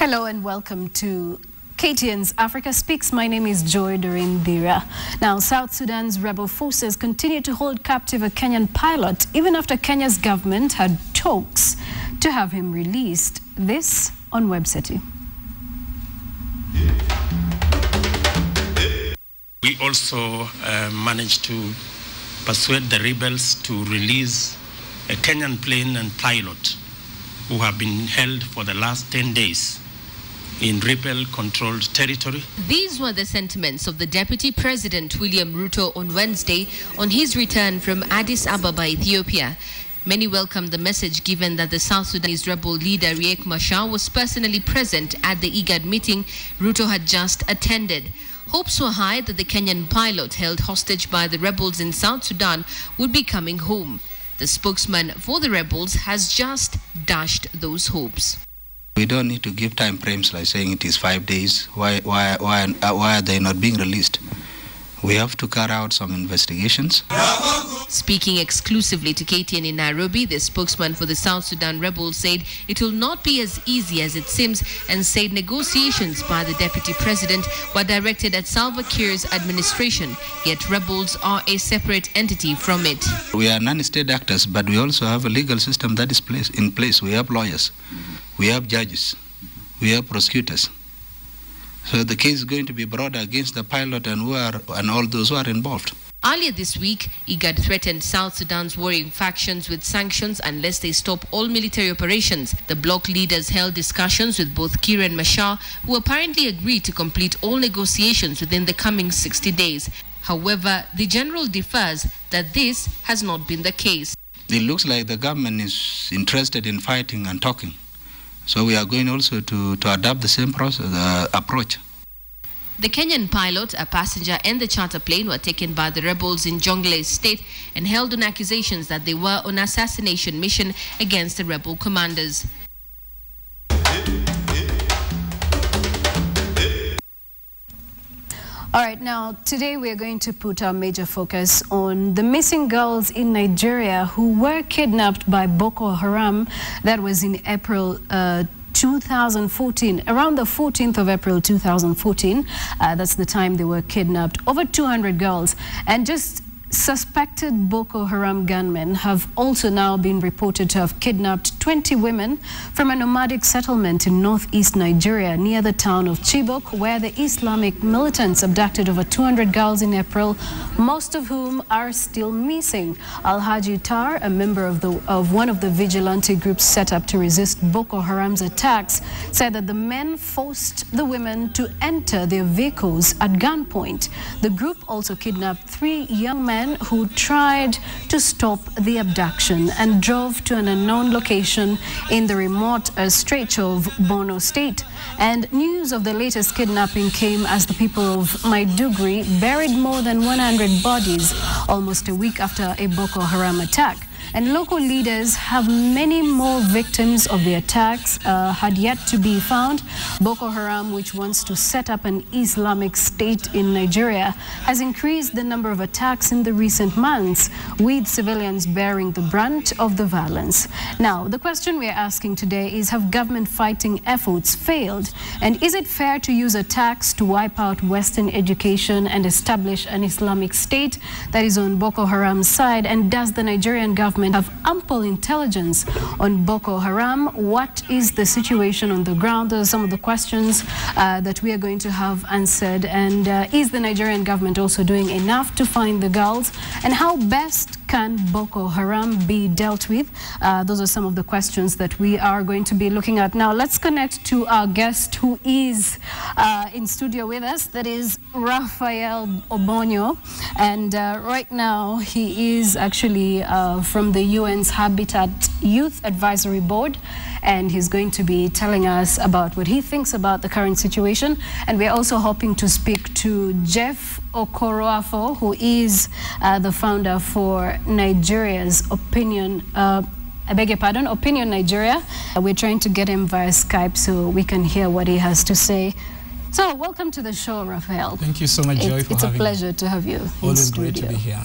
Hello and welcome to KTN's Africa Speaks. My name is Joy Dorindira. Now, South Sudan's rebel forces continue to hold captive a Kenyan pilot even after Kenya's government had talks to have him released. This on WebCity. We also managed to persuade the rebels to release a Kenyan plane and pilot who have been held for the last 10 days in rebel-controlled territory. These were the sentiments of the Deputy President William Ruto on Wednesday on his return from Addis Ababa, Ethiopia. Many welcomed the message given that the South Sudanese rebel leader Riek Machar was personally present at the IGAD meeting Ruto had just attended. Hopes were high that the Kenyan pilot held hostage by the rebels in South Sudan would be coming home. The spokesman for the rebels has just dashed those hopes. We don't need to give time frames like saying it is 5 days. Why are they not being released? We have to carry out some investigations. Speaking exclusively to KTN in Nairobi, the spokesman for the South Sudan rebels said it will not be as easy as it seems and said negotiations by the deputy president were directed at Salva Kiir's administration, yet rebels are a separate entity from it. We are non-state actors, but we also have a legal system that is in place. We have lawyers, we have judges, we have prosecutors. So the case is going to be brought against the pilot and all those who are involved. Earlier this week, IGAD threatened South Sudan's warring factions with sanctions unless they stop all military operations. The bloc leaders held discussions with both Kiir and Machar, who apparently agreed to complete all negotiations within the coming 60 days. However, the general differs that this has not been the case. It looks like the government is interested in fighting and talking. So we are going also to adopt the same approach. The Kenyan pilot, a passenger and the charter plane were taken by the rebels in Jonglei State and held on accusations that they were on assassination mission against the rebel commanders. All right, now today we are going to put our major focus on the missing girls in Nigeria who were kidnapped by Boko Haram. That was in April 2014, around the 14th of April 2014. That's the time they were kidnapped. Over 200 girls, and just suspected Boko Haram gunmen have also now been reported to have kidnapped 20 women from a nomadic settlement in northeast Nigeria near the town of Chibok, where the Islamic militants abducted over 200 girls in April, most of whom are still missing. Alhaji Tar, a member of one of the vigilante groups set up to resist Boko Haram's attacks, said that the men forced the women to enter their vehicles at gunpoint. The group also kidnapped 3 young men who tried to stop the abduction and drove to an unknown location in the remote stretch of Borno State. And news of the latest kidnapping came as the people of Maiduguri buried more than 100 bodies almost a week after a Boko Haram attack. And local leaders have many more victims of the attacks had yet to be found. Boko Haram, which wants to set up an Islamic state in Nigeria, has increased the number of attacks in the recent months, with civilians bearing the brunt of the violence. Now, the question we are asking today is, have government fighting efforts failed? And is it fair to use attacks to wipe out Western education and establish an Islamic state that is on Boko Haram's side? And does the Nigerian government have ample intelligence on Boko Haram? What is the situation on the ground? Those are some of the questions that we are going to have answered. And is the Nigerian government also doing enough to find the girls? And how best can Boko Haram be dealt with? Those are some of the questions that we are going to be looking at. Now, let's connect to our guest who is in studio with us. That is Raphael Obonyo. And right now, he is actually from the UN's Habitat Youth Advisory Board, and he's going to be telling us about what he thinks about the current situation. And we're also hoping to speak to Jeff Okoroafo, who is the founder for Nigeria's Opinion, I beg your pardon, Opinion Nigeria. We're trying to get him via Skype so we can hear what he has to say. So, welcome to the show, Raphael. Thank you so much, Joy, for having me. It's a pleasure to have you in studio. Always great to be here.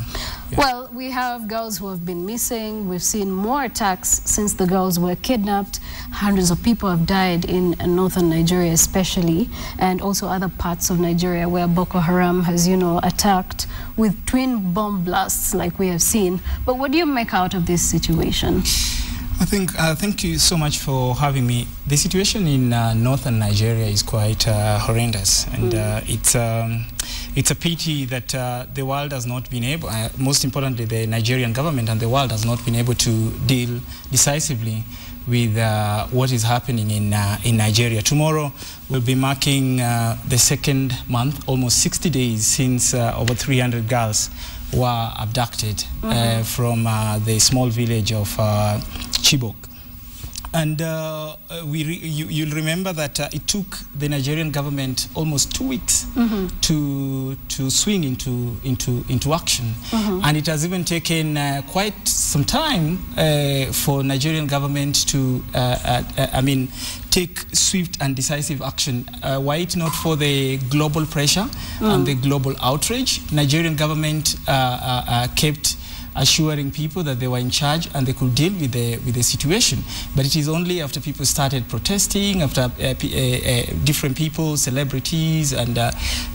Yeah. Well, we have girls who have been missing. We've seen more attacks since the girls were kidnapped. Hundreds of people have died in northern Nigeria especially, and also other parts of Nigeria where Boko Haram has, attacked with twin bomb blasts like we have seen. But what do you make out of this situation? Thank you so much for having me. The situation in northern Nigeria is quite horrendous, and it's a pity that the world has not been able, most importantly the Nigerian government and the world has not been able to deal decisively with what is happening in Nigeria. Tomorrow we'll be marking the second month, almost 60 days since over 300 girls were abducted from the small village of Chibok. And you'll remember that it took the Nigerian government almost 2 weeks to swing into action, and it has even taken quite some time for Nigerian government to, take swift and decisive action. Were it not for the global pressure and the global outrage, Nigerian government kept assuring people that they were in charge and they could deal with the situation. But it is only after people started protesting, after different people, celebrities, and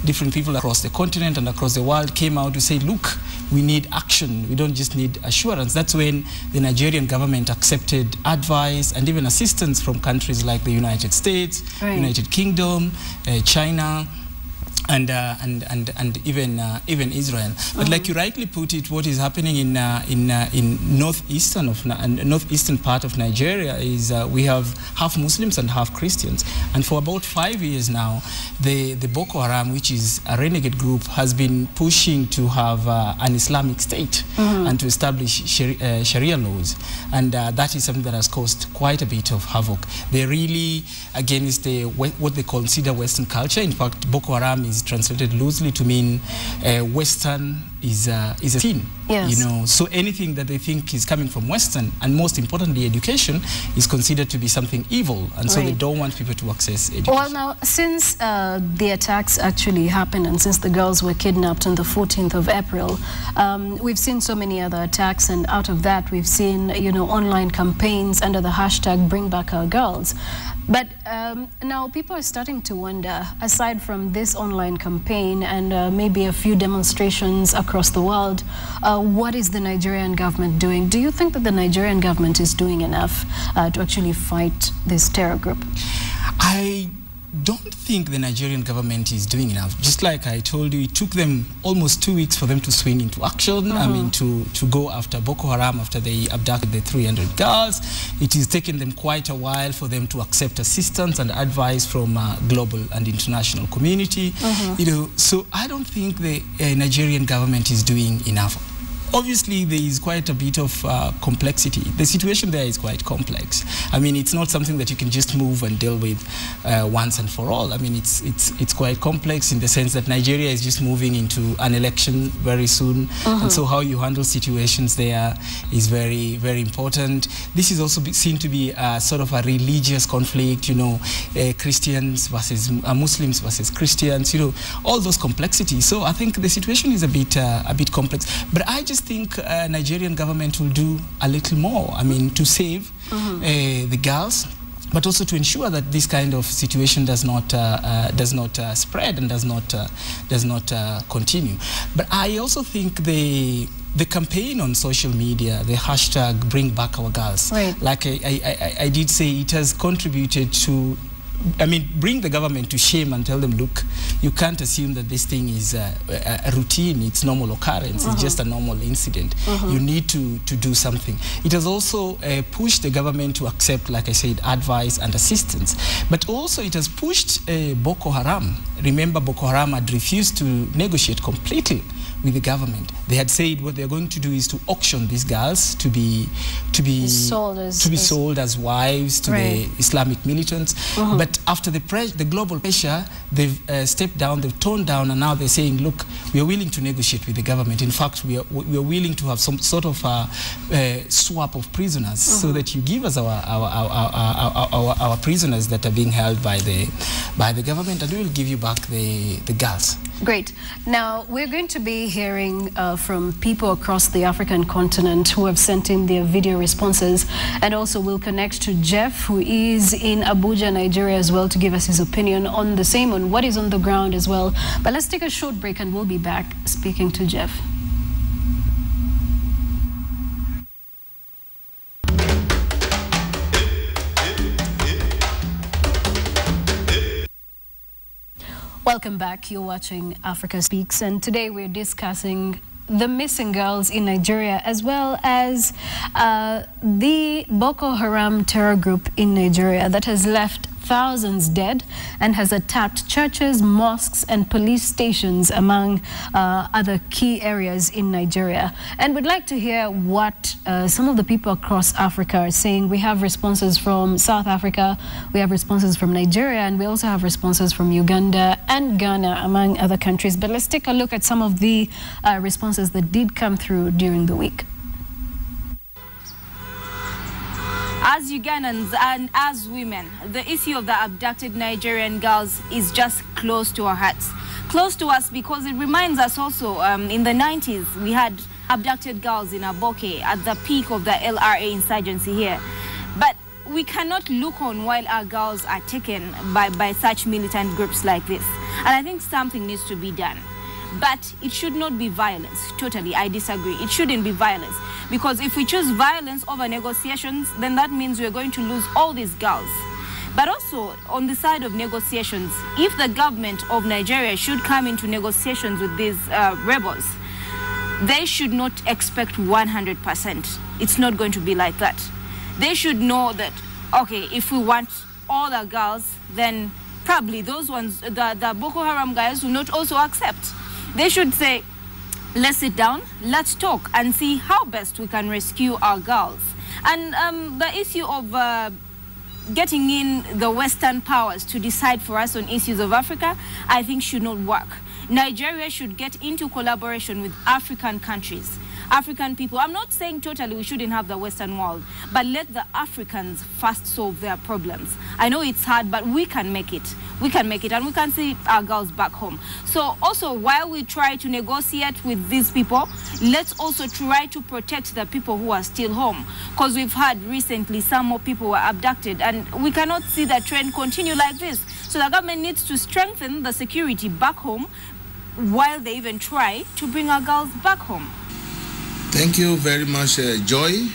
different people across the continent and across the world came out to say, look, we need action. We don't just need assurance. That's when the Nigerian government accepted advice and even assistance from countries like the United States, United Kingdom, China, and even Israel. But like you rightly put it, what is happening in northeastern part of Nigeria is we have half Muslims and half Christians, and for about 5 years now, the Boko Haram, which is a renegade group, has been pushing to have an Islamic state and to establish Sharia laws, and that is something that has caused quite a bit of havoc. They're really against what they consider Western culture. In fact, Boko Haram is translated loosely to mean Western is a sin. Yes. So anything that they think is coming from Western, and most importantly education, is considered to be something evil, and so they don't want people to access education. Well, now, since the attacks actually happened and since the girls were kidnapped on the 14th of April, we've seen so many other attacks, and out of that we've seen, online campaigns under the hashtag Bring Back Our Girls. But now people are starting to wonder, aside from this online campaign and maybe a few demonstrations across the world, what is the Nigerian government doing? Do you think that the Nigerian government is doing enough to actually fight this terror group? I don't think the Nigerian government is doing enough. Just like I told you, it took them almost 2 weeks for them to swing into action. To go after Boko Haram after they abducted the 300 girls. It has taken them quite a while for them to accept assistance and advice from global and international community. So I don't think the Nigerian government is doing enough. Obviously, there is quite a bit of complexity. The situation there is quite complex. It's not something that you can just move and deal with once and for all. It's quite complex in the sense that Nigeria is just moving into an election very soon, and so how you handle situations there is very, very important. This is also seen to be sort of a religious conflict. Christians versus Muslims versus Christians. All those complexities. So I think the situation is a bit complex. But I just think Nigerian government will do a little more, to save the girls, but also to ensure that this kind of situation does not spread and does not continue. But I also think the campaign on social media, the hashtag Bring Back Our Girls, like I did say, it has contributed to bring the government to shame and tell them, look, you can't assume that this thing is a routine, it's normal occurrence, it's just a normal incident. You need to do something. It has also pushed the government to accept, like I said, advice and assistance. But also it has pushed Boko Haram. Remember, Boko Haram had refused to negotiate completely with the government. They had said what they're going to do is to auction these girls to be sold as wives to the Islamic militants. But after the global pressure, they've stepped down, they've toned down, and now they're saying, look, we are willing to negotiate with the government. In fact, we are willing to have some sort of swap of prisoners, so that you give us our prisoners that are being held by the by the government, and we will give you back the girls. Great. Now, we're going to be hearing from people across the African continent who have sent in their video responses, and also we'll connect to Jeff, who is in Abuja, Nigeria as well, to give us his opinion on the same, on what is on the ground as well. But let's take a short break and we'll be back speaking to Jeff. Welcome back. You're watching Africa Speaks, and today we're discussing the missing girls in Nigeria, as well as the Boko Haram terror group in Nigeria that has left thousands dead and has attacked churches, mosques and police stations, among other key areas in Nigeria. And we'd like to hear what some of the people across Africa are saying. We have responses from South Africa, we have responses from Nigeria, and we also have responses from Uganda and Ghana, among other countries. But let's take a look at some of the responses that did come through during the week. As Ugandans and as women, the issue of the abducted Nigerian girls is just close to our hearts. Close to us because it reminds us also, in the 90s, we had abducted girls in Aboke at the peak of the LRA insurgency here. But we cannot look on while our girls are taken by such militant groups like this. And I think something needs to be done. But it should not be violence. Totally, I disagree. It shouldn't be violence. Because if we choose violence over negotiations, then that means we're going to lose all these girls. But also, on the side of negotiations, if the government of Nigeria should come into negotiations with these rebels, they should not expect 100%. It's not going to be like that. They should know that, okay, if we want all the girls, then probably those ones, the Boko Haram guys will not also accept. They should say, let's sit down, let's talk and see how best we can rescue our girls. And the issue of getting in the Western powers to decide for us on issues of Africa, I think should not work. Nigeria should get into collaboration with African countries, African people. I'm not saying totally we shouldn't have the Western world, but let the Africans first solve their problems. I know it's hard, but we can make it. We can make it, and we can see our girls back home. So also, while we try to negotiate with these people, let's also try to protect the people who are still home. Because we've had recently some more people were abducted, and we cannot see that trend continue like this. So the government needs to strengthen the security back home while they even try to bring our girls back home. Thank you very much, Joy.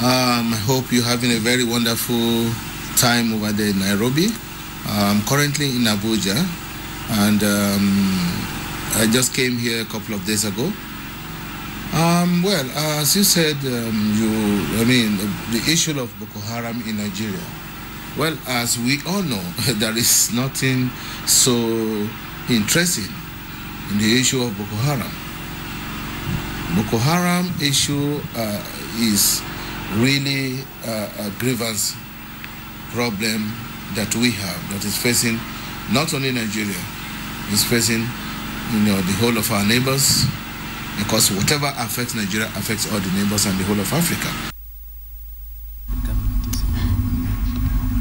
I hope you're having a very wonderful time over there in Nairobi. I'm currently in Abuja, and I just came here a couple of days ago. Well, as you said, the issue of Boko Haram in Nigeria. Well, as we all know, there is nothing so interesting in the issue of Boko Haram. Boko Haram issue is really a grievance problem that we have, that is facing not only Nigeria, it's facing the whole of our neighbors, because whatever affects Nigeria affects all the neighbors and the whole of Africa.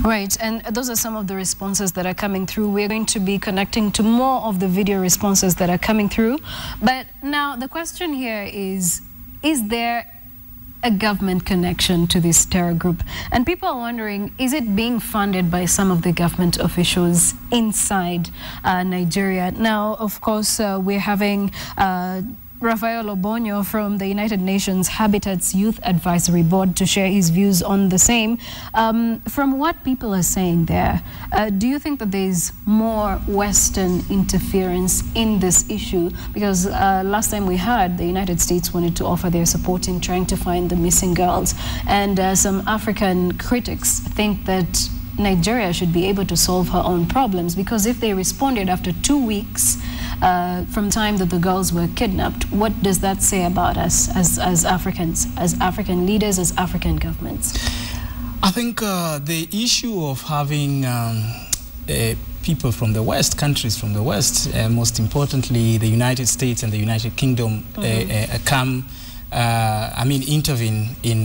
Right, and those are some of the responses that are coming through. We're going to be connecting to more of the video responses that are coming through. But now the question here is there a government connection to this terror group? And people are wondering, is it being funded by some of the government officials inside Nigeria? Now, of course, we're having Raphael Obonyo from the United Nations Habitat's Youth Advisory Board to share his views on the same. From what people are saying there, do you think that there's more Western interference in this issue? Because last time we heard the United States wanted to offer their support in trying to find the missing girls. And some African critics think that Nigeria should be able to solve her own problems, because if they responded after 2 weeks from time that the girls were kidnapped, what does that say about us as Africans, as African leaders, as African governments? I think the issue of having people from the West, countries from the West, most importantly the United States and the United Kingdom, intervene in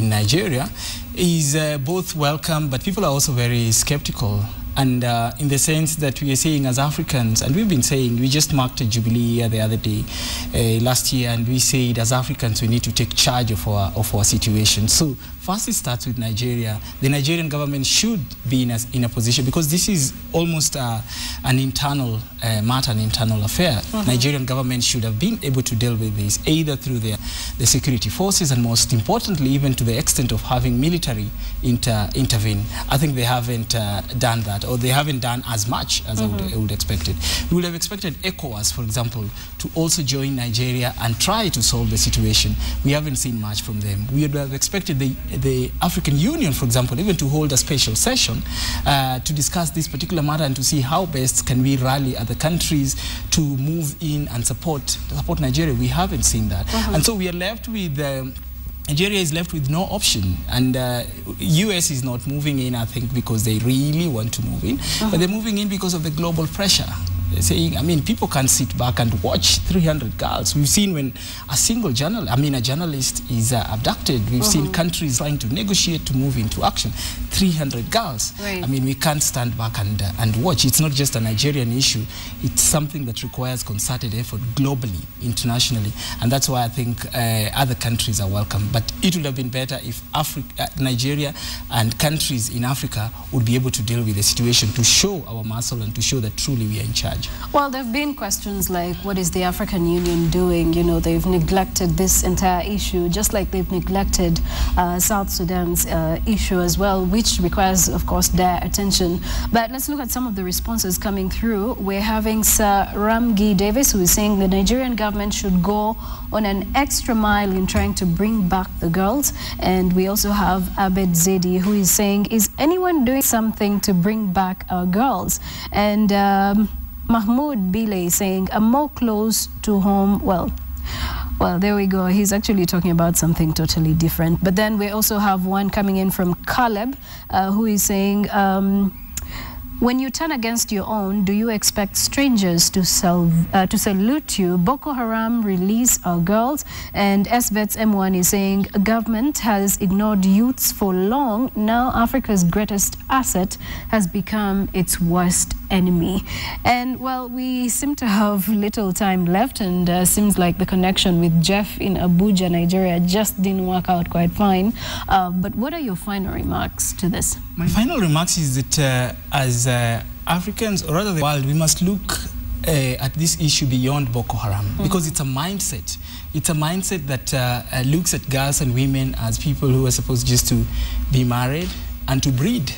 Nigeria is both welcome, but people are also very skeptical And in the sense that we are saying as Africans, and we've been saying, we just marked a Jubilee year the other day, last year, and we said as Africans we need to take charge of our situation. So first it starts with Nigeria. The Nigerian government should be in a position, because this is almost an internal matter, an internal affair. Nigerian government should have been able to deal with this, either through the security forces, and most importantly, even to the extent of having military intervene. I think they haven't done that, or they haven't done as much as I would expect it. We would have expected ECOWAS, for example, to also join Nigeria and try to solve the situation. We haven't seen much from them. We would have expected the African Union, for example, even to hold a special session to discuss this particular matter and to see how best can we rally other countries to move in and support Nigeria. We haven't seen that. And so we are left with Nigeria is left with no option, and US is not moving in, I think, because they really want to move in, but they're moving in because of the global pressure. They're saying, I mean, people can't sit back and watch 300 girls. We've seen when a journalist is abducted, we've seen countries trying to negotiate to move into action. 300 girls. Right. I mean, we can't stand back and watch. It's not just a Nigerian issue. It's something that requires concerted effort globally, internationally, and that's why I think other countries are welcome. But it would have been better if Nigeria and countries in Africa would be able to deal with the situation, to show our muscle and to show that truly we are in charge. Well, there have been questions like, what is the African Union doing? You know, they've neglected this entire issue, just like they've neglected South Sudan's issue as well, which requires, of course, their attention. But let's look at some of the responses coming through. We're having Sir Ramgi Davis, who is saying the Nigerian government should go on an extra mile in trying to bring back the girls. And we also have Abed Zedi, who is saying, is anyone doing something to bring back our girls? And Mahmoud Bile saying, I'm more close to home. Well, there we go. He's actually talking about something totally different. But then we also have one coming in from Caleb, who is saying, when you turn against your own, do you expect strangers to salute you? Boko Haram release our girls. And SVETS M1 is saying, government has ignored youths for long. Now Africa's greatest asset has become its worst enemy. And well, we seem to have little time left, and seems like the connection with Jeff in Abuja, Nigeria just didn't work out quite fine. But what are your final remarks to this? My final remarks is that as Africans, or rather the world, we must look at this issue beyond Boko Haram, because it's a mindset. It's a mindset that looks at girls and women as people who are supposed just to be and to breed.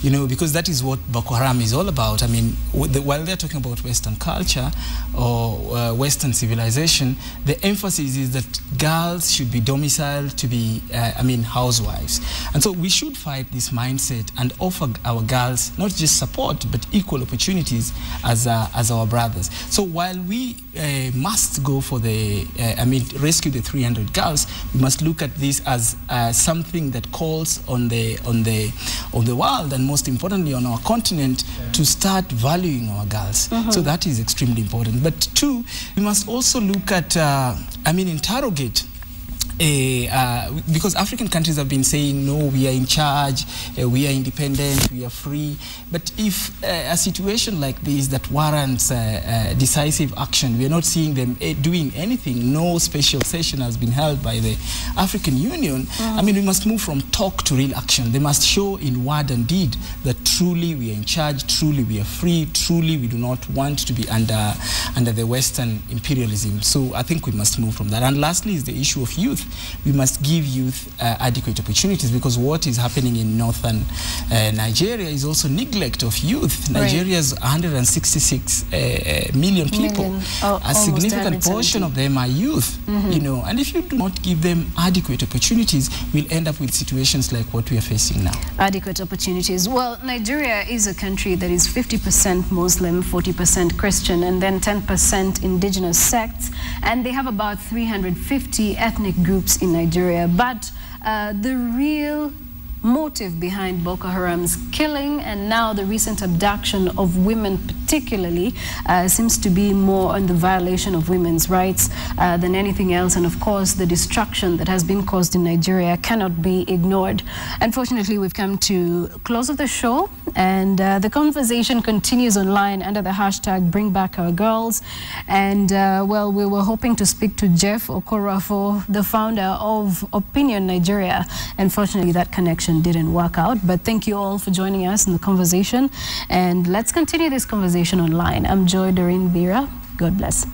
You know, because that is what Boko Haram is all about. I mean, while they're talking about Western culture or Western civilization, the emphasis is that girls should be domiciled to be, housewives. And so we should fight this mindset and offer our girls not just support, but equal opportunities as our brothers. So while we must go for rescue the 300 girls, we must look at this as something that calls on the world, and most importantly on our continent, to start valuing our girls. So that is extremely important. But two, we must also look at, interrogate, because African countries have been saying, no, we are in charge, we are independent, we are free. But if a situation like this that warrants decisive action, we are not seeing them doing anything, no special session has been held by the African Union, we must move from talk to real action. They must show in word and deed that truly we are in charge, truly we are free, truly we do not want to be under the Western imperialism. So I think we must move from that. And lastly is the issue of youth. We must give youth adequate opportunities, because what is happening in northern Nigeria is also neglect of youth. Right. Nigeria's 166 million people. A significant portion of them are youth. You know, and if you do not give them adequate opportunities, we'll end up with situations like what we are facing now. Adequate opportunities. Well, Nigeria is a country that is 50% Muslim, 40% Christian, and then 10% indigenous sects, and they have about 350 ethnic groups in Nigeria. But the real motive behind Boko Haram's killing, and now the recent abduction of women particularly seems to be more on the violation of women's rights than anything else. And of course, the destruction that has been caused in Nigeria cannot be ignored. Unfortunately, we've come to close of the show, and the conversation continues online under the hashtag #BringBackOurGirls. And well, we were hoping to speak to Jeff Okorafor, the founder of Opinion Nigeria. Unfortunately, that connection didn't work out, but thank you all for joining us in the conversation, and let's continue this conversation online. I'm Joy Doreen Bira. God bless.